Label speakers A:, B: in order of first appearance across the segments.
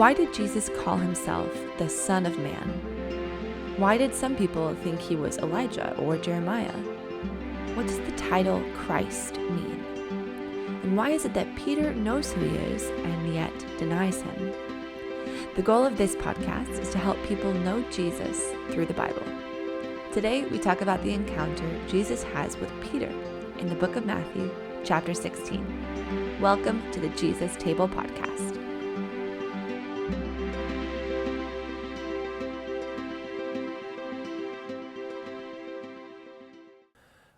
A: Why did Jesus call himself the Son of Man? Why did some people think he was Elijah or Jeremiah? What does the title Christ mean? And why is it that Peter knows who he is and yet denies him? The goal of this podcast is to help people know Jesus through the Bible. Today, we talk about the encounter Jesus has with Peter in the book of Matthew, chapter 16. Welcome to the Jesus Table Podcast.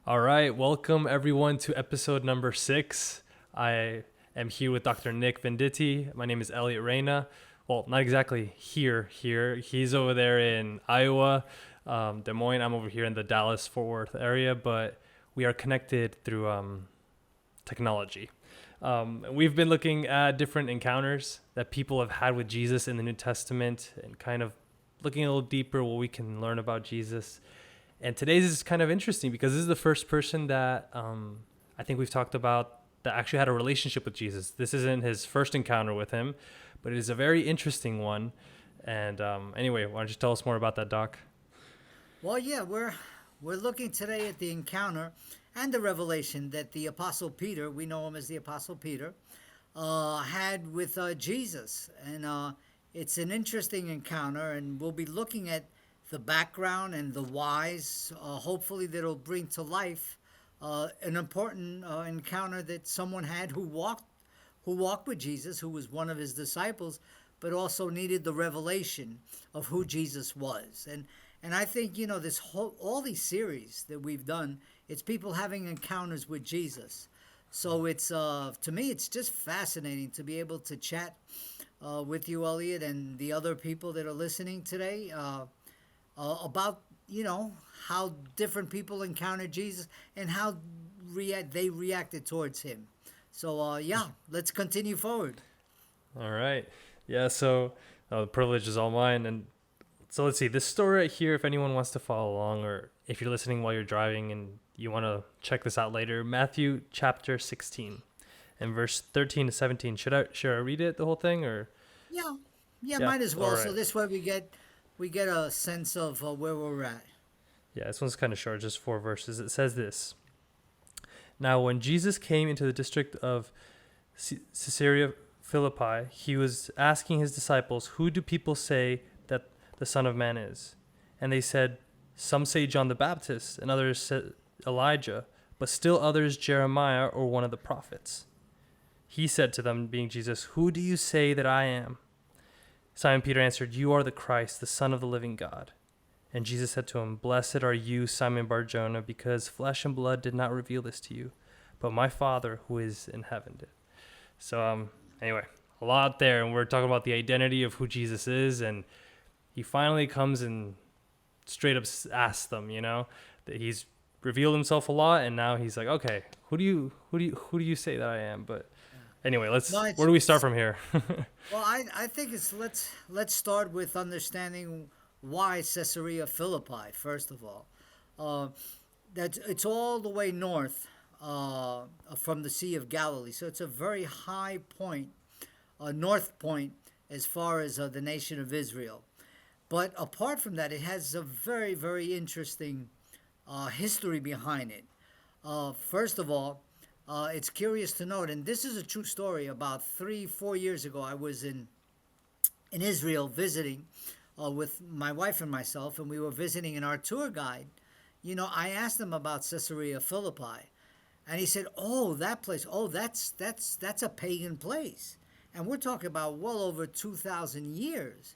B: All right, welcome everyone to episode number 6. I am here with Dr. Nick Venditti. My name is Elliot Reyna. Well, not exactly here. He's over there in Iowa, Des Moines. I'm over here in the Dallas-Fort Worth area, but we are connected through technology. We've been looking at different encounters that people have had with Jesus in the New Testament and kind of looking a little deeper what we can learn about Jesus. And today's is kind of interesting because this is the first person that I think we've talked about that actually had a relationship with Jesus. This isn't his first encounter with him, but it is a very interesting one. And anyway, why don't you tell us more about that, Doc?
C: Well, yeah, we're looking today at the encounter and the revelation that the Apostle Peter, we know him as the Apostle Peter, had with Jesus. And it's an interesting encounter, and we'll be looking at the background and the whys, hopefully that'll bring to life an important encounter that someone had who walked with Jesus, who was one of his disciples, but also needed the revelation of who Jesus was. And I think, you know, all these series that we've done, it's people having encounters with Jesus. So it's to me, it's just fascinating to be able to chat with you, Elliot, and the other people that are listening today. About, you know, how different people encountered Jesus and how they reacted towards him. So, let's continue forward.
B: All right. Yeah, so the privilege is all mine. And so let's see, this story right here, if anyone wants to follow along or if you're listening while you're driving and you want to check this out later, Matthew chapter 16 and verse 13 to 17. Should I read it, the whole thing? Or
C: Yeah, might as well.
B: Right.
C: So this way we get a sense of where we're at.
B: Yeah, this one's kind of short, just 4 verses. It says this. Now, when Jesus came into the district of Caesarea Philippi, he was asking his disciples, "Who do people say that the Son of Man is?" And they said, "Some say John the Baptist, and others said Elijah, but still others Jeremiah or one of the prophets." He said to them, being Jesus, "Who do you say that I am?" Simon Peter answered, "You are the Christ, the Son of the living God." And Jesus said to him, "Blessed are you, Simon Bar-Jonah, because flesh and blood did not reveal this to you, but my Father who is in heaven did." So anyway, a lot there, and we're talking about the identity of who Jesus is, and he finally comes and straight up asks them, you know, that he's revealed himself a lot, and now he's like, "Okay, who do you say that I am?" But anyway, where do we start from here?
C: Well, I think let's start with understanding why Caesarea Philippi. First of all, that it's all the way north from the Sea of Galilee, so it's a very high point, north point as far as the nation of Israel. But apart from that, it has a very, very interesting history behind it. First of all, it's curious to note, and this is a true story. About 3-4 years ago, I was in Israel visiting with my wife and myself, and we were visiting, and our tour guide, you know, I asked him about Caesarea Philippi, and he said, "Oh, that place. Oh, that's a pagan place," and we're talking about well over 2,000 years.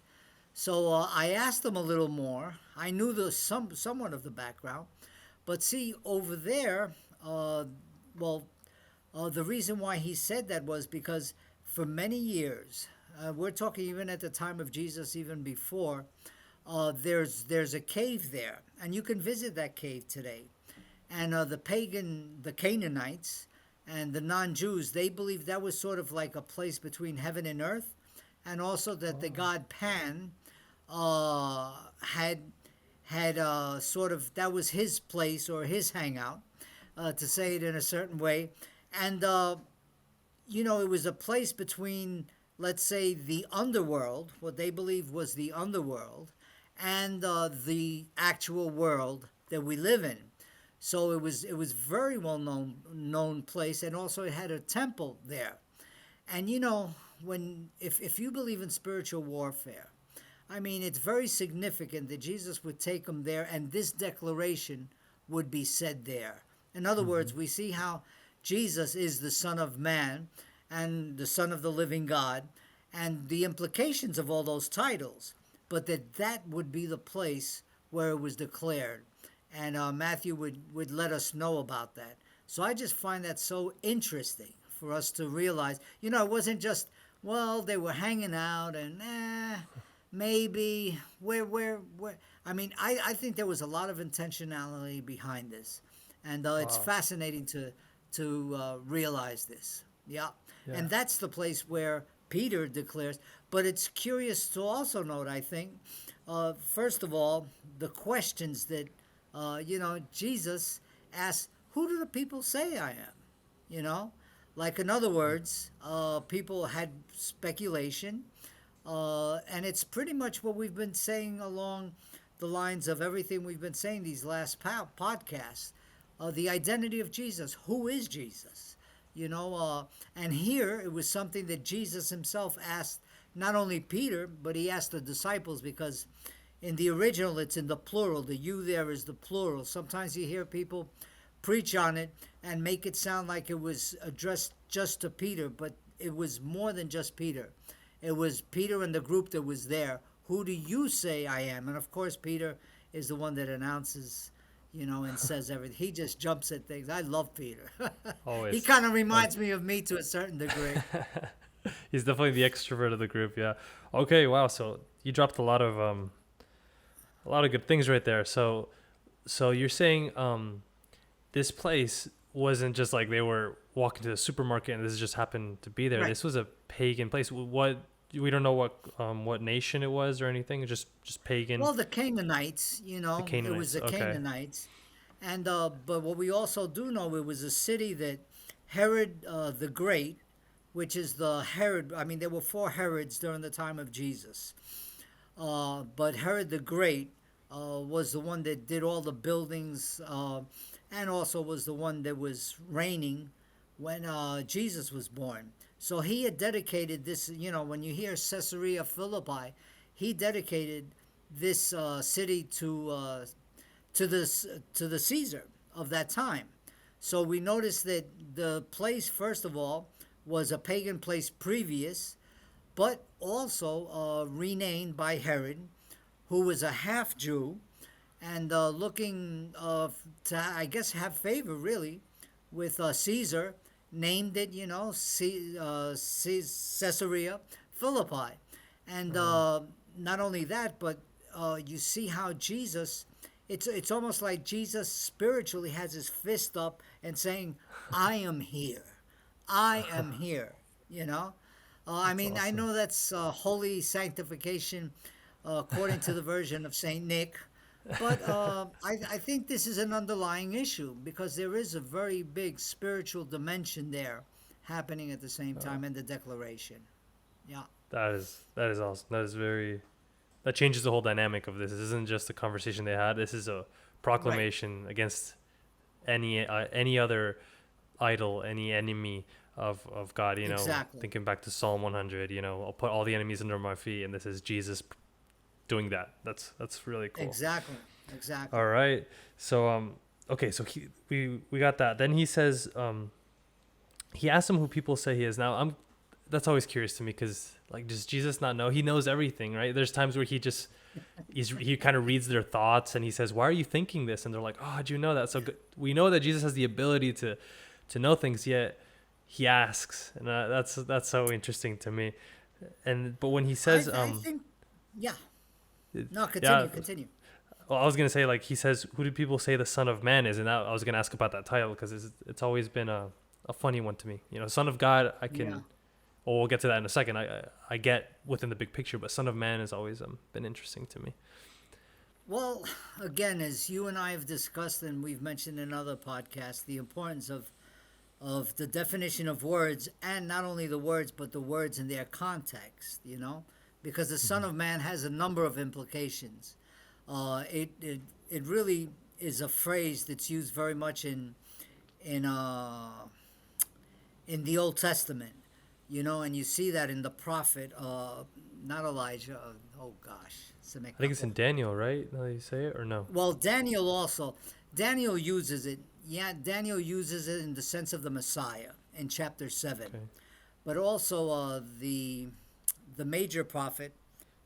C: So I asked him a little more. I knew somewhat of the background, but see over there, the reason why he said that was because for many years, we're talking even at the time of Jesus, even before, there's a cave there, and you can visit that cave today. And the Canaanites and the non-Jews, they believed that was sort of like a place between heaven and earth, and also that the god Pan had sort of, that was his place or his hangout, to say it in a certain way. And, it was a place between let's say, the underworld, what they believed was the underworld, and the actual world that we live in. So it was very well known place, and also it had a temple there. And when if you believe in spiritual warfare, I mean, it's very significant that Jesus would take them there, and this declaration would be said there. In other words, we see how Jesus is the Son of Man and the Son of the living God, and the implications of all those titles, but that would be the place where it was declared. And Matthew would let us know about that. So I just find that so interesting for us to realize, it wasn't just, well, they were hanging out and maybe where. I mean, I think there was a lot of intentionality behind this, and it's fascinating to realize this. Yeah.
B: Yeah.
C: And that's the place where Peter declares. But it's curious to also note, I think, first of all, the questions that Jesus asked, "Who do the people say I am?" Like, in other words, people had speculation. And it's pretty much what we've been saying along the lines of everything we've been saying these last podcasts. The identity of Jesus. Who is Jesus? And here it was something that Jesus himself asked not only Peter, but he asked the disciples, because in the original it's in the plural. The you there is the plural. Sometimes you hear people preach on it and make it sound like it was addressed just to Peter, but it was more than just Peter. It was Peter and the group that was there. Who do you say I am? And of course, Peter is the one that announces, and says everything. He just jumps at things. I love Peter.
B: Always.
C: He kind of reminds me of me to a certain degree.
B: He's definitely the extrovert of the group. Yeah. Okay. Wow. So you dropped a lot of good things right there. So you're saying this place wasn't just like they were walking to the supermarket and this just happened to be there.
C: Right.
B: This was a pagan place. We don't know what nation it was or anything. Just pagan.
C: Well, the Canaanites, it was the
B: okay.
C: Canaanites. And but what we also do know, it was a city that Herod the Great, which is the Herod. I mean, there were 4 Herods during the time of Jesus. But Herod the Great was the one that did all the buildings, and also was the one that was reigning when Jesus was born. So he had dedicated this, when you hear Caesarea Philippi, he dedicated this city to the Caesar of that time. So we notice that the place, first of all, was a pagan place previous, but also renamed by Herod, who was a half Jew, and looking to, I guess, have favor really with Caesar, named it, Caesarea Philippi. And not only that, but you see how Jesus, it's almost like Jesus spiritually has his fist up and saying, I am here. I am here, I mean, awesome. I know that's holy sanctification according to the version of St. Nick. But I think this is an underlying issue, because there is a very big spiritual dimension there happening at the same time in the declaration. Yeah.
B: That is awesome. That changes the whole dynamic of this. This isn't just a conversation they had. This is a proclamation against any other idol, any enemy of God,
C: Exactly.
B: Thinking back to Psalm 100, I'll put all the enemies under my feet, and this is Jesus doing that. That's really cool.
C: Exactly.
B: All right. So okay, so we got that. Then he says he asked him who people say he is. Now that's always curious to me, because like, does Jesus not know? He knows everything, right? There's times where he kind of reads their thoughts, and he says, why are you thinking this? And they're like, oh, how'd you know that? So we know that Jesus has the ability to know things, yet he asks, and that's so interesting to me. But when he says
C: I think, yeah. No, continue.
B: Well, I was gonna say, like, he says, "Who do people say the Son of Man is?" And I was gonna ask about that title, because it's always been a funny one to me. Son of God, I can. Yeah. Well, we'll get to that in a second. I get within the big picture, but Son of Man has always been interesting to me.
C: Well, again, as you and I have discussed, and we've mentioned in other podcasts, the importance of of the definition of words, and not only the words but the words in their context, because the Son of Man has a number of implications. It really is a phrase that's used very much in in the Old Testament, and you see that in the prophet, not Elijah. Oh gosh,
B: I think it's in Daniel, right? Now that you say it, or no?
C: well, Daniel also. Daniel uses it. Yeah, Daniel uses it in the sense of the Messiah in chapter 7.
B: Okay.
C: But also the major prophet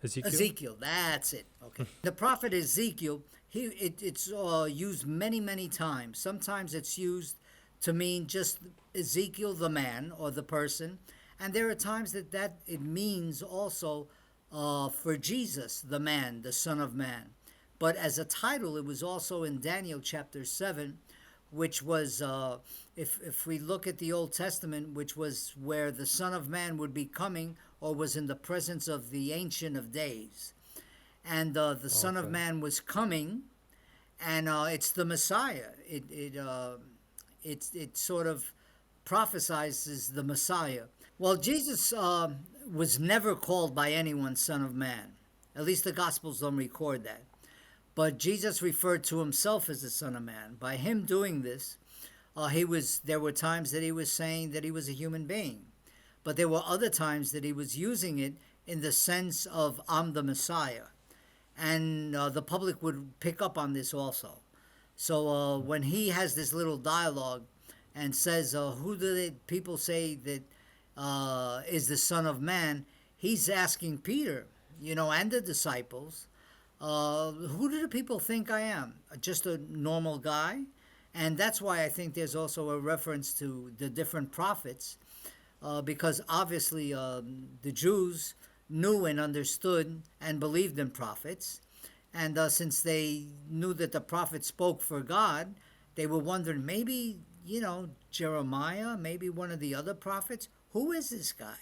C: Ezekiel. That's it. Okay. The prophet Ezekiel, it's used many times. Sometimes it's used to mean just Ezekiel the man or the person, and there are times that it means also for Jesus the man, the Son of Man. But as a title, it was also in Daniel chapter 7, which was, if we look at the Old Testament, which was where the Son of Man would be coming or was in the presence of the Ancient of Days. And the Son of Man was coming, and it's the Messiah. It sort of prophesizes the Messiah. Well, Jesus was never called by anyone Son of Man. At least the Gospels don't record that. But Jesus referred to himself as the Son of Man. By him doing this, there were times that he was saying that he was a human being. But there were other times that he was using it in the sense of, I'm the Messiah. And the public would pick up on this also. So when he has this little dialogue and says, who do people say that is the Son of Man? He's asking Peter, and the disciples, who do the people think I am? Just a normal guy? And that's why I think there's also a reference to the different prophets, because obviously the Jews knew and understood and believed in prophets. And since they knew that the prophet spoke for God, they were wondering, maybe, Jeremiah, maybe one of the other prophets, who is this guy?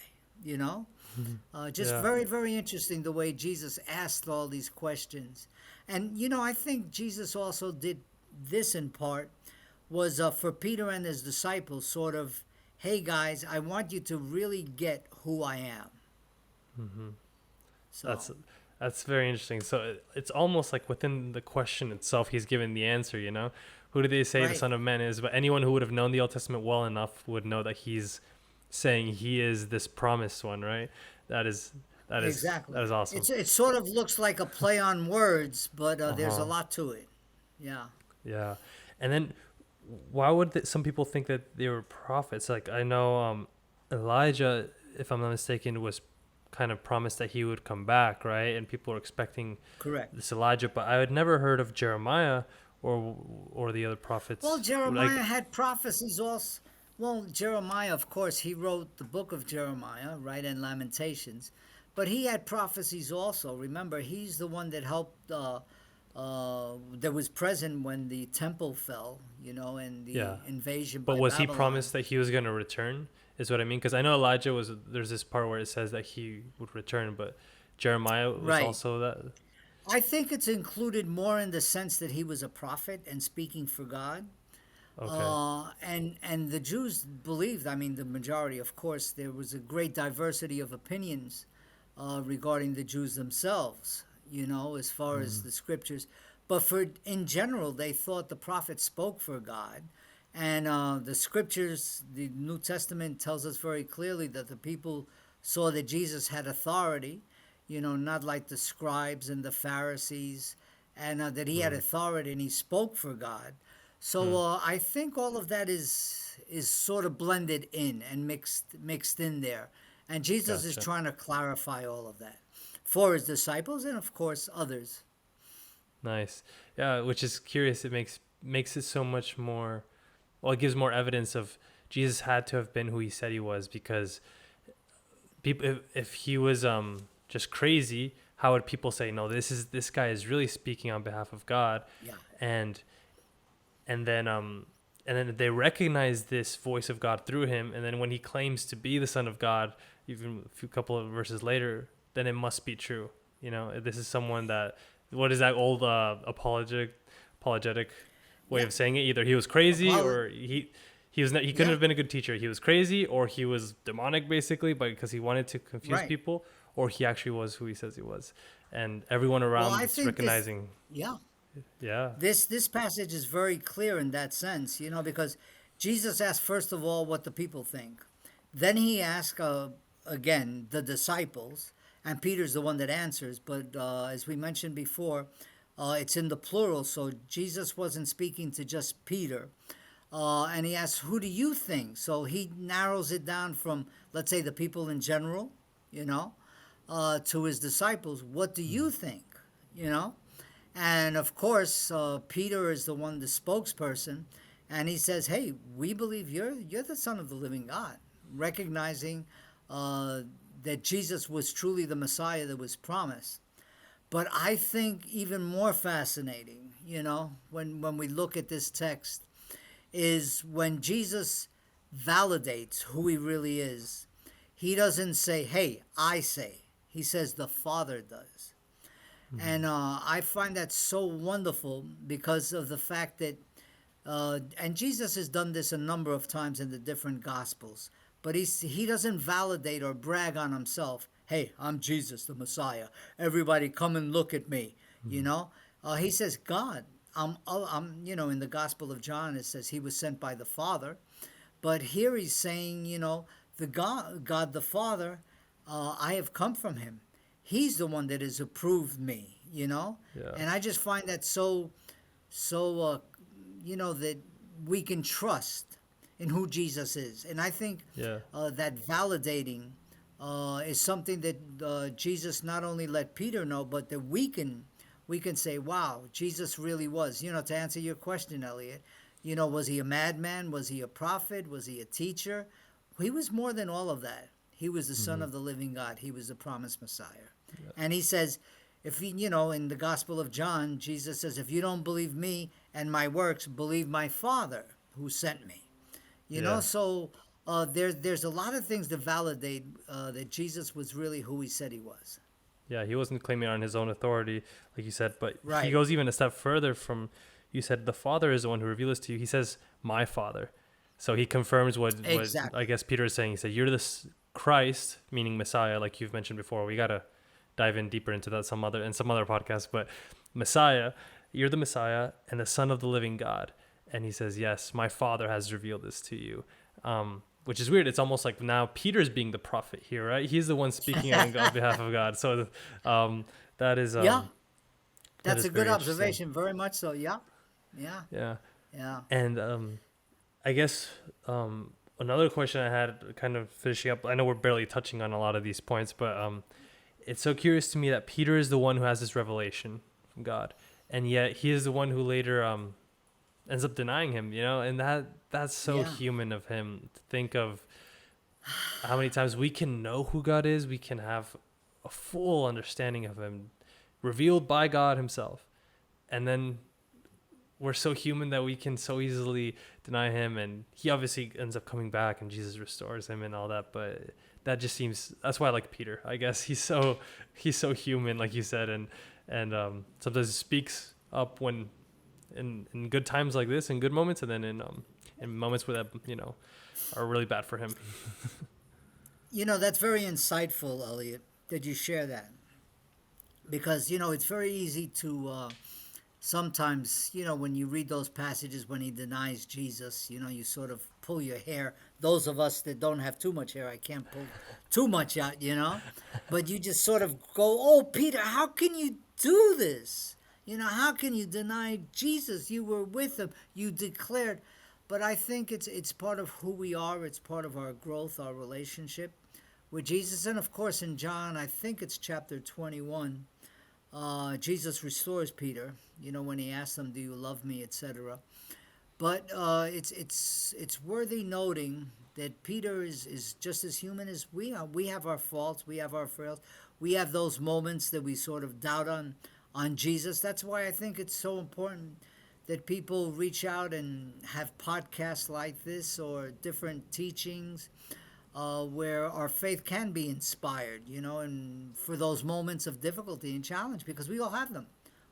C: Just
B: Yeah.
C: very, very interesting the way Jesus asked all these questions. And, I think Jesus also did this in part, was for Peter and his disciples, sort of, hey guys, I want you to really get who I am. So
B: That's very interesting. So it's almost like within the question itself, he's given the answer, Who do they say the
C: Right.
B: Son of Man is? But anyone who would have known the Old Testament well enough would know that he's saying he is this promised one, right? That is
C: exactly.
B: that is awesome.
C: It sort of looks like a play on words, but there's a
B: Uh-huh.
C: lot to it. Yeah.
B: Yeah. And then why would some people think that they were prophets? Like I know Elijah, if I'm not mistaken, was kind of promised that he would come back, right? And people were expecting
C: Correct.
B: this Elijah, but I had never heard of Jeremiah or the other prophets.
C: Well, Jeremiah
B: Like,
C: had prophecies also. Well, Jeremiah, of course, he wrote the book of Jeremiah, right, and Lamentations. But he had prophecies also. Remember, he's the one that helped, that was present when the temple fell, and the
B: Yeah.
C: invasion
B: but
C: by
B: was he
C: Babylon.
B: promised that he was going to return? Is what I mean, because I know Elijah was. There's this part where it says that he would return, but Jeremiah was
C: Right.
B: also that.
C: I think it's included more in the sense that he was a prophet and speaking for God.
B: Okay.
C: And the Jews believed, I mean, the majority, of course, there was a great diversity of opinions regarding the Jews themselves, as far as the scriptures. But in general, they thought the prophet spoke for God. And the scriptures, the New Testament tells us very clearly that the people saw that Jesus had authority, not like the scribes and the Pharisees, and that he had authority and he spoke for God. So I think all of that is sort of blended in and mixed in there. And Jesus is
B: Gotcha.
C: trying to clarify all of that for his disciples and, of course, others.
B: Nice. Yeah, which is curious. It makes it so much more. Well, it gives more evidence of Jesus had to have been who he said he was, because people, if he was just crazy, how would people say, no, this guy is really speaking on behalf of God?
C: Yeah.
B: And then they recognize this voice of God through him, and then when he claims to be the Son of God, even a couple of verses later, then it must be true. This is someone that, what is that old apologetic way
C: Yeah.
B: of saying it? Either he was crazy
C: Apolo-
B: or he He couldn't
C: Yeah.
B: have been a good teacher. He was crazy, or he was demonic, basically, but because he wanted to confuse
C: Right.
B: people, or he actually was who he says he was, and everyone around
C: I
B: is
C: think this,
B: recognizing.
C: yeah,
B: Yeah.
C: this passage is very clear in that sense, because Jesus asked first of all what the people think. Then he asked again the disciples, and Peter's the one that answers. But as we mentioned before, it's in the plural, so Jesus wasn't speaking to just Peter. And he asks, "Who do you think?" So he narrows it down from, let's say, the people in general, you know, to his disciples. What do you think? You know, and of course, Peter is the one, the spokesperson, and he says, "Hey, we believe you're the Son of the Living God," recognizing that Jesus was truly the Messiah that was promised. But I think even more fascinating, when we look at this text, is when Jesus validates who he really is. He doesn't say, "Hey, I say." He says, "The Father does." And I find that so wonderful because of the fact that, and Jesus has done this a number of times in the different Gospels, but he doesn't validate or brag on himself. "Hey, I'm Jesus, the Messiah. Everybody come and look at me." He says, "God, I'm, in the Gospel of John, it says he was sent by the Father. But here he's saying, the God the Father, I have come from him. He's the one that has approved me,
B: Yeah.
C: And I just find that so, that we can trust in who Jesus is. And I think
B: Yeah.
C: that validating is something that Jesus not only let Peter know, but that we can say, "Wow, Jesus really was." To answer your question, Elliot, was he a madman? Was he a prophet? Was he a teacher? He was more than all of that. He was the Son of the living God. He was the promised Messiah. And he says, if in the Gospel of John, Jesus says, "If you don't believe me and my works, believe my Father who sent me."
B: Yeah.
C: So there's a lot of things to validate that Jesus was really who he said he was.
B: Yeah, he wasn't claiming on his own authority, like you said, but he
C: Right.
B: goes even a step further from, you said, the Father is the one who revealed this to you. He says, "My Father." So he confirms what
C: Exactly.
B: I guess Peter is saying. He said, "You're the Christ," meaning Messiah, like you've mentioned before. We got to dive in deeper into that some other podcasts, but Messiah, you're the Messiah and the Son of the living God. And he says, "Yes, my Father has revealed this to you." Which is weird. It's almost like now Peter's being the prophet here, right? He's the one speaking on behalf of God. So that is
C: Yeah,
B: that
C: that's
B: is
C: a good
B: very interesting.
C: observation. Very much so. Yeah. Yeah.
B: Yeah.
C: Yeah.
B: And I guess another question I had, kind of finishing up, I know we're barely touching on a lot of these points, but it's so curious to me that Peter is the one who has this revelation from God, and yet he is the one who later ends up denying him, and that's so
C: Yeah.
B: human of him to think of how many times we can know who God is, we can have a full understanding of him revealed by God himself, and then we're so human that we can so easily deny him, and he obviously ends up coming back and Jesus restores him and all that, but that just seems, that's why I like Peter, I guess. He's so human, like you said, and sometimes he speaks up when in good times like this, in good moments, and then in moments where that are really bad for him.
C: That's very insightful, Elliot, that you share that. Because, it's very easy to sometimes, when you read those passages when he denies Jesus, you sort of pull your hair. Those of us that don't have too much hair, I can't pull too much out, But you just sort of go, "Oh, Peter, how can you do this? How can you deny Jesus? You were with him. You declared." But I think it's part of who we are. It's part of our growth, our relationship with Jesus. And of course, in John, I think it's chapter 21, Jesus restores Peter, when he asks him, "Do you love me?" etc. But it's worthy noting that Peter is just as human as we are. We have our faults. We have our fails. We have those moments that we sort of doubt on Jesus. That's why I think it's so important that people reach out and have podcasts like this or different teachings where our faith can be inspired, and for those moments of difficulty and challenge, because we all have them.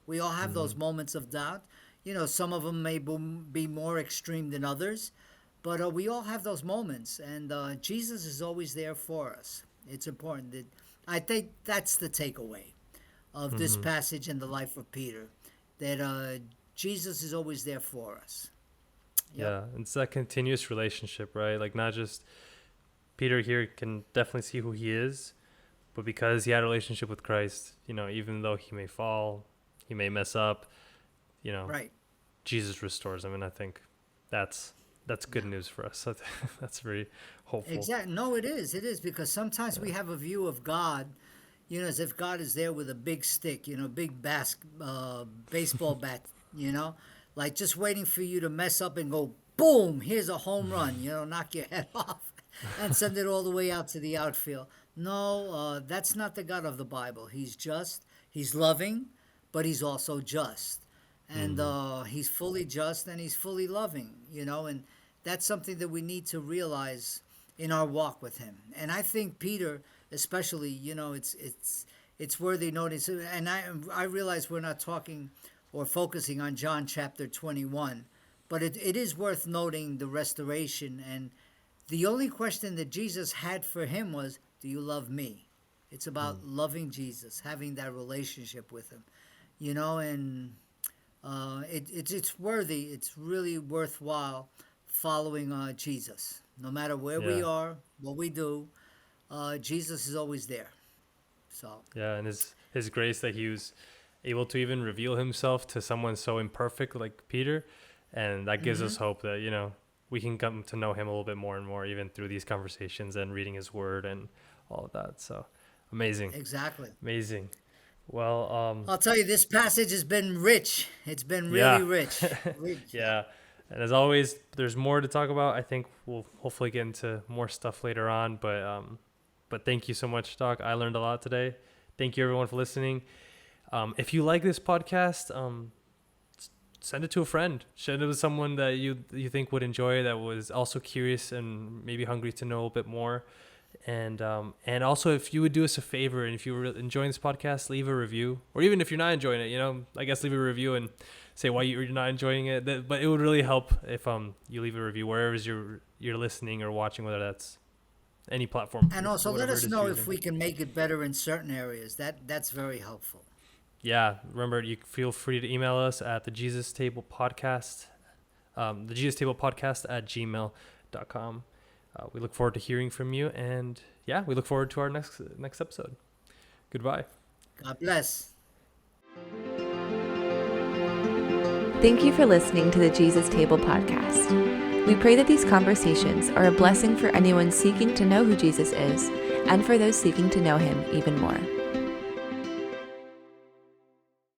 C: We all have those moments of doubt. Some of them may be more extreme than others, But we all have those moments, and Jesus is always there for us. It's important. I think that's the takeaway of this passage in the life of Peter, that Jesus is always there for us. Yep.
B: Yeah, it's that continuous relationship, right? Like, not just Peter here can definitely see who he is, but because he had a relationship with Christ, even though he may fall, he may mess up,
C: Right.
B: Jesus restores him. And I think that's good news for us. That's very hopeful.
C: Exactly. No, it is. It is, because sometimes we have a view of God, as if God is there with a big stick, big baseball bat, like just waiting for you to mess up and go, boom, here's a home run, knock your head off and send it all the way out to the outfield. No, that's not the God of the Bible. He's just, he's loving, but he's also just. And he's fully just and he's fully loving, and that's something that we need to realize in our walk with him. And I think Peter, especially, it's worthy notice. And I realize we're not talking or focusing on John chapter 21, but it is worth noting the restoration. And the only question that Jesus had for him was, do you love me? It's about loving Jesus, having that relationship with him, and it's worthy. It's really worthwhile following Jesus. No matter where we are, what we do, Jesus is always there. So
B: yeah, and his grace that he was able to even reveal himself to someone so imperfect like Peter, and that gives us hope that we can come to know him a little bit more and more, even through these conversations and reading his word and all of that. So amazing.
C: Exactly.
B: Amazing. Well,
C: I'll tell you, this passage has been rich. It's been really rich.
B: Yeah. And as always, there's more to talk about. I think we'll hopefully get into more stuff later on. But thank you so much, Doc. I learned a lot today. Thank you, everyone, for listening. If you like this podcast, send it to a friend. Share it with someone that you think would enjoy, that was also curious and maybe hungry to know a bit more. And also, if you would do us a favor, and if you were enjoying this podcast, leave a review. Or even if you're not enjoying it, I guess leave a review and say why you're not enjoying it. But it would really help if you leave a review wherever you're listening or watching, whether that's any platform.
C: And also let us know if we can make it better in certain areas. That's very helpful.
B: Yeah, remember, you feel free to email us at the Jesus Table Podcast, the Jesus Table Podcast at gmail.com. We look forward to hearing from you, and we look forward to our next episode. Goodbye.
C: God bless.
A: Thank you for listening to the Jesus Table Podcast. We pray that these conversations are a blessing for anyone seeking to know who Jesus is, and for those seeking to know him even more.